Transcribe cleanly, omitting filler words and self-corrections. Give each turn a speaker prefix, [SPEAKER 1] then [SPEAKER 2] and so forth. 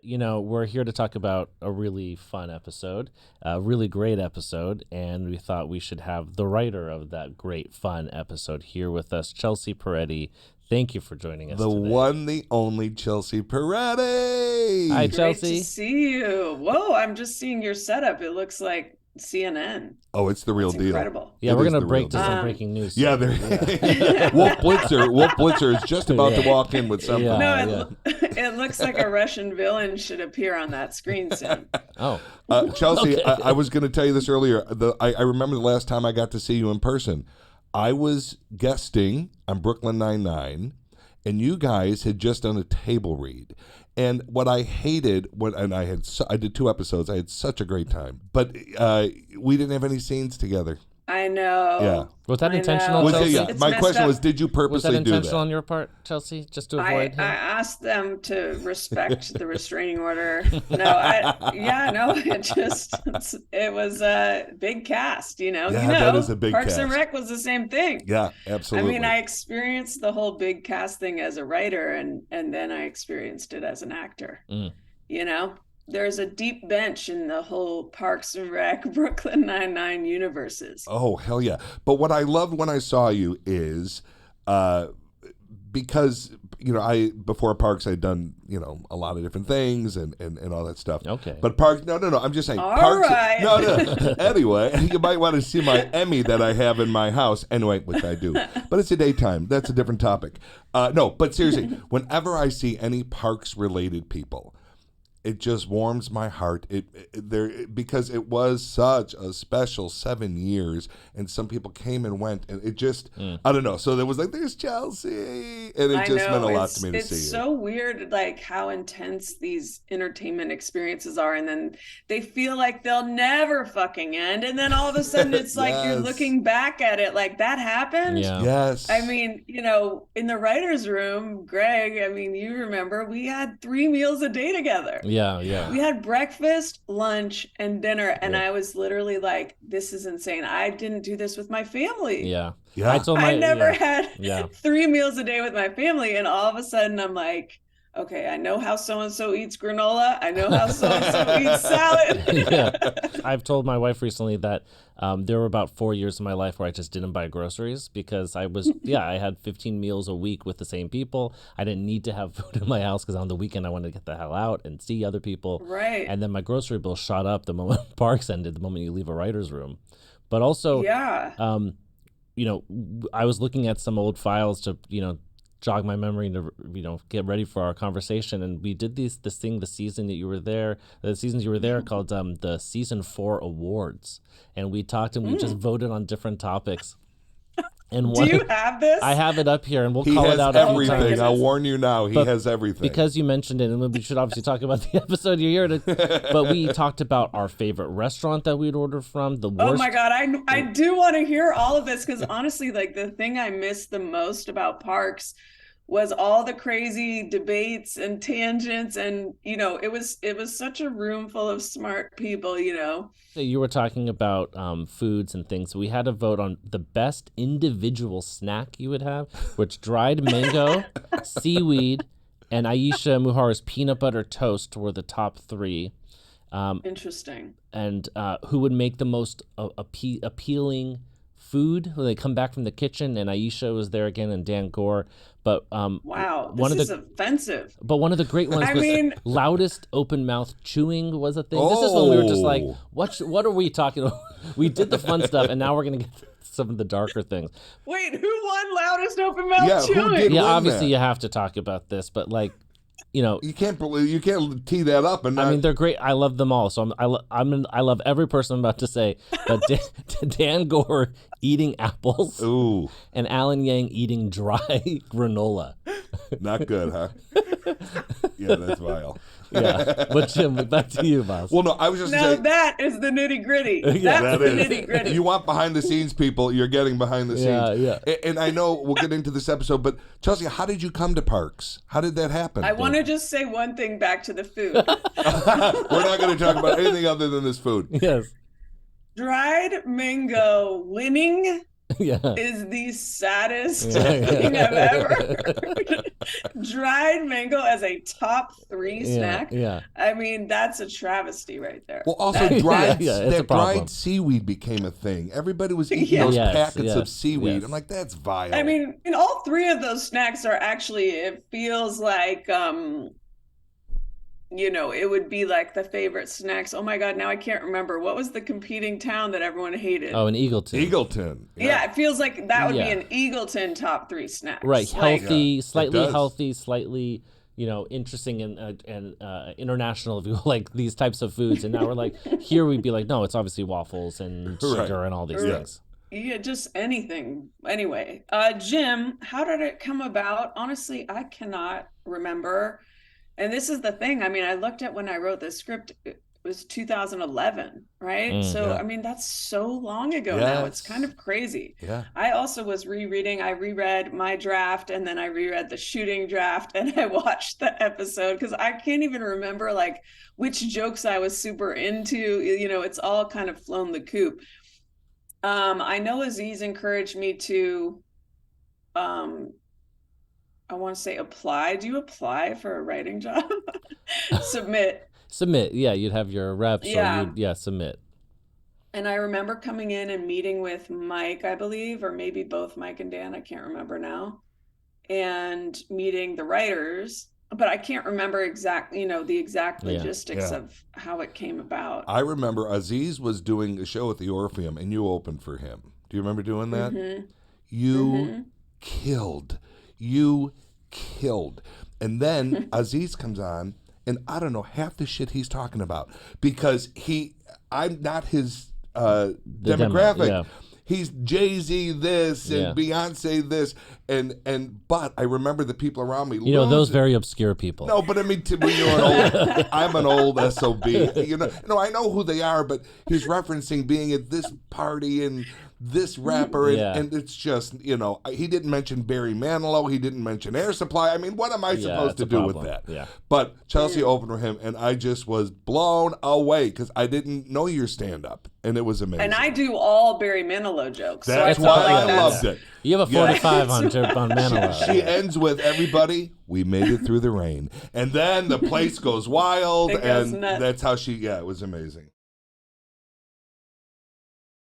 [SPEAKER 1] we're here to talk about a really fun episode, a really great episode, and we thought we should have the writer of that great, fun episode here with us, Chelsea Peretti. Thank you for joining us
[SPEAKER 2] the
[SPEAKER 1] today.
[SPEAKER 2] one, the only Chelsea Peretti.
[SPEAKER 1] Hi,
[SPEAKER 3] Great
[SPEAKER 1] Chelsea.
[SPEAKER 3] to see you. Whoa, I'm just seeing your setup. It looks like CNN.
[SPEAKER 2] Oh, it's the real
[SPEAKER 3] That's
[SPEAKER 2] deal.
[SPEAKER 3] incredible.
[SPEAKER 1] Yeah,
[SPEAKER 2] It
[SPEAKER 1] we're
[SPEAKER 2] is
[SPEAKER 1] going to
[SPEAKER 2] the
[SPEAKER 1] break
[SPEAKER 2] real
[SPEAKER 1] to
[SPEAKER 2] deal.
[SPEAKER 1] some breaking news.
[SPEAKER 2] Yeah,
[SPEAKER 1] soon.
[SPEAKER 2] Wolf Blitzer is just about to walk in with something.
[SPEAKER 1] Yeah.
[SPEAKER 3] No, it looks like a Russian villain should appear on that screen soon.
[SPEAKER 1] Oh,
[SPEAKER 2] Chelsea,
[SPEAKER 1] Okay.
[SPEAKER 2] I was going to tell you this earlier. I remember the last time I got to see you in person. I was guesting on Brooklyn Nine-Nine, and you guys had just done a table read. And what I hated, I did 2 episodes. I had such a great time, but we didn't have any scenes together.
[SPEAKER 3] I know.
[SPEAKER 2] Yeah.
[SPEAKER 1] was that
[SPEAKER 3] I
[SPEAKER 1] intentional,
[SPEAKER 3] know.
[SPEAKER 2] Was it,
[SPEAKER 1] Chelsea?
[SPEAKER 2] yeah.
[SPEAKER 3] It's
[SPEAKER 2] My
[SPEAKER 3] messed
[SPEAKER 2] question
[SPEAKER 3] up.
[SPEAKER 2] was, did you
[SPEAKER 1] Was that
[SPEAKER 2] purposely do
[SPEAKER 1] intentional
[SPEAKER 2] that?
[SPEAKER 1] on your part, Chelsea, just to
[SPEAKER 3] I
[SPEAKER 1] avoid him?
[SPEAKER 3] asked them to respect the restraining order. It was a big cast,
[SPEAKER 2] Yeah, that is a big
[SPEAKER 3] Parks and
[SPEAKER 2] cast.
[SPEAKER 3] Rec was the same thing.
[SPEAKER 2] Yeah, absolutely.
[SPEAKER 3] I mean, I experienced the whole big cast thing as a writer, and then I experienced it as an actor.
[SPEAKER 1] Mm.
[SPEAKER 3] There's a deep bench in the whole Parks and Rec, Brooklyn Nine-Nine universes.
[SPEAKER 2] Oh, hell yeah. But what I loved when I saw you is because, before Parks, I'd done, a lot of different things and all that stuff.
[SPEAKER 1] Okay.
[SPEAKER 2] But Parks, no, I'm just saying.
[SPEAKER 3] All
[SPEAKER 2] Parks,
[SPEAKER 3] right.
[SPEAKER 2] No. Anyway, you might want to see my Emmy that I have in my house. Anyway, which I do. But it's a daytime. That's a different topic. No, but seriously, whenever I see any Parks-related people, it just warms my heart. Because it was such a special 7 years, and some people came and went, and it just I don't know. So there was like, there's Chelsea, and it just meant a lot to me to see
[SPEAKER 3] It's
[SPEAKER 2] you.
[SPEAKER 3] so weird, like how intense these entertainment experiences are, and then they feel like they'll never fucking end, and then all of a sudden it's like you're
[SPEAKER 2] Yes.
[SPEAKER 3] looking back at it like that happened.
[SPEAKER 1] Yeah.
[SPEAKER 2] Yes.
[SPEAKER 3] I mean, in the writer's room, Greg, I mean, you remember we had 3 meals a day together.
[SPEAKER 1] Yeah.
[SPEAKER 3] We had breakfast, lunch, and dinner, and
[SPEAKER 1] Yeah.
[SPEAKER 3] I was literally like, this is insane. I didn't do this with my family.
[SPEAKER 1] Yeah.
[SPEAKER 2] Yeah.
[SPEAKER 1] I told
[SPEAKER 3] I never
[SPEAKER 1] yeah.
[SPEAKER 3] had
[SPEAKER 1] Yeah.
[SPEAKER 3] 3 meals a day with my family, and all of a sudden I'm like, okay, I know how so-and-so eats granola. I know how so-and-so eats salad.
[SPEAKER 1] Yeah. I've told my wife recently that there were about 4 years of my life where I just didn't buy groceries because I had 15 meals a week with the same people. I didn't need to have food in my house because on the weekend I wanted to get the hell out and see other people.
[SPEAKER 3] Right.
[SPEAKER 1] And then my grocery bill shot up the moment Parks ended, the moment you leave a writer's room. But also,
[SPEAKER 3] Yeah.
[SPEAKER 1] I was looking at some old files to, jog my memory to, get ready for our conversation. And we did the seasons you were there called the season 4 awards. And we talked and we just voted on different topics. And
[SPEAKER 3] Do you have this?
[SPEAKER 1] I have it up here, and we'll
[SPEAKER 2] He
[SPEAKER 1] call
[SPEAKER 2] has
[SPEAKER 1] it out a few
[SPEAKER 2] everything.
[SPEAKER 1] times.
[SPEAKER 2] I'll warn you now. He
[SPEAKER 1] But
[SPEAKER 2] has everything.
[SPEAKER 1] Because you mentioned it, and we should obviously talk about the episode you're here to. But we talked about our favorite restaurant that we'd order from. The worst.
[SPEAKER 3] Oh my God, I do want to hear all of this, because honestly, like the thing I missed the most about Parks was all the crazy debates and tangents, and it was such a room full of smart people.
[SPEAKER 1] You were talking about foods and things. We had to vote on the best individual snack you would have, which dried mango, seaweed, and Aisha Muhar's peanut butter toast were the top 3.
[SPEAKER 3] Interesting.
[SPEAKER 1] And who would make the most appealing food when they come back from the kitchen, and Aisha was there again, and Dan Gore. But
[SPEAKER 3] Wow,
[SPEAKER 1] one
[SPEAKER 3] this
[SPEAKER 1] of
[SPEAKER 3] is offensive.
[SPEAKER 1] But one of the great ones
[SPEAKER 3] I
[SPEAKER 1] was
[SPEAKER 3] mean-
[SPEAKER 1] loudest open mouth chewing was a thing. This is when we were just like, what are we talking about? We did the fun stuff, and now we're gonna get some of the darker things.
[SPEAKER 3] Wait, who won loudest open mouth
[SPEAKER 2] Yeah, who
[SPEAKER 3] chewing?
[SPEAKER 2] did?
[SPEAKER 1] Yeah,
[SPEAKER 2] win
[SPEAKER 1] obviously
[SPEAKER 2] that?
[SPEAKER 1] you have to talk about this, but like,
[SPEAKER 2] You can't tee that up and not.
[SPEAKER 1] I mean, they're great. I love them all. So I love every person I'm about to say. But Dan Gore eating apples
[SPEAKER 2] Ooh,
[SPEAKER 1] and Alan Yang eating dry granola.
[SPEAKER 2] not good, huh? Yeah, that's vile.
[SPEAKER 1] Yeah. But Jim, back to you, boss.
[SPEAKER 2] Well, no, I was just
[SPEAKER 3] Now
[SPEAKER 2] saying.
[SPEAKER 3] that is the nitty gritty.
[SPEAKER 1] Yeah,
[SPEAKER 3] That's
[SPEAKER 2] That
[SPEAKER 3] the
[SPEAKER 2] is.
[SPEAKER 3] nitty gritty.
[SPEAKER 2] You want behind the scenes people, you're getting behind the scenes.
[SPEAKER 1] Yeah.
[SPEAKER 2] And I know we'll get into this episode, but Chelsea, how did you come to Parks? How did that happen?
[SPEAKER 3] I want to just say one thing back to the food.
[SPEAKER 2] We're not going to talk about anything other than this food.
[SPEAKER 1] Yes.
[SPEAKER 3] Dried mango winning is the saddest thing I've ever heard. Dried mango as a top 3 snack.
[SPEAKER 1] Yeah.
[SPEAKER 3] I mean, that's a travesty right there.
[SPEAKER 2] Well, also dried
[SPEAKER 1] it's a problem.
[SPEAKER 2] dried seaweed became a thing. Everybody was eating those packets of seaweed.
[SPEAKER 1] Yes.
[SPEAKER 2] I'm like, that's vile.
[SPEAKER 3] I mean, and all 3 of those snacks are actually, it feels like it would be like the favorite snacks. Oh my God, now I can't remember. What was the competing town that everyone hated?
[SPEAKER 1] Oh, in Eagleton.
[SPEAKER 2] Eagleton.
[SPEAKER 3] Yeah, it feels like that would be an Eagleton top 3 snacks.
[SPEAKER 1] Right, healthy, slightly
[SPEAKER 2] does.
[SPEAKER 1] healthy, slightly, interesting and international, if you will, like these types of foods. And now we're like, here we'd be like, no, it's obviously waffles and sugar and all these things.
[SPEAKER 3] Yeah, just anything. Anyway, Jim, how did it come about? Honestly, I cannot remember. And this is the thing. I mean, I looked at when I wrote this script, it was 2011, right? I mean, that's so long ago now. It's kind of crazy.
[SPEAKER 2] Yeah.
[SPEAKER 3] I also was rereading. I reread my draft and then I reread the shooting draft and I watched the episode because I can't even remember like which jokes I was super into. It's all kind of flown the coop. I know Aziz encouraged me to I want to say apply. Do you apply for a writing job? Submit.
[SPEAKER 1] Yeah, you'd have your reps or you'd submit.
[SPEAKER 3] And I remember coming in and meeting with Mike, I believe, or maybe both Mike and Dan, I can't remember now, and meeting the writers, but I can't remember the exact logistics of how it came about.
[SPEAKER 2] I remember Aziz was doing a show at the Orpheum and you opened for him. Do you remember doing that?
[SPEAKER 3] Mm-hmm.
[SPEAKER 2] You killed. You killed. And then Aziz comes on, and I don't know half the shit he's talking about because I'm not his demographic. He's Jay-Z this and Beyonce this, but I remember the people around me.
[SPEAKER 1] Those very obscure people.
[SPEAKER 2] No, but I mean, I'm an old SOB. I know who they are, but he's referencing being at this party and this rapper, and it's just, he didn't mention Barry Manilow, he didn't mention Air Supply. I mean, what am I supposed to do with that?
[SPEAKER 1] Yeah.
[SPEAKER 2] But Chelsea opened for him, and I just was blown away because I didn't know your stand-up, and it was amazing.
[SPEAKER 3] And I do all Barry Manilow jokes.
[SPEAKER 2] That's why I loved it.
[SPEAKER 1] You have a 45 on Manilow.
[SPEAKER 2] She ends with, everybody, we made it through the rain. And then the place goes wild, and that's how it was amazing.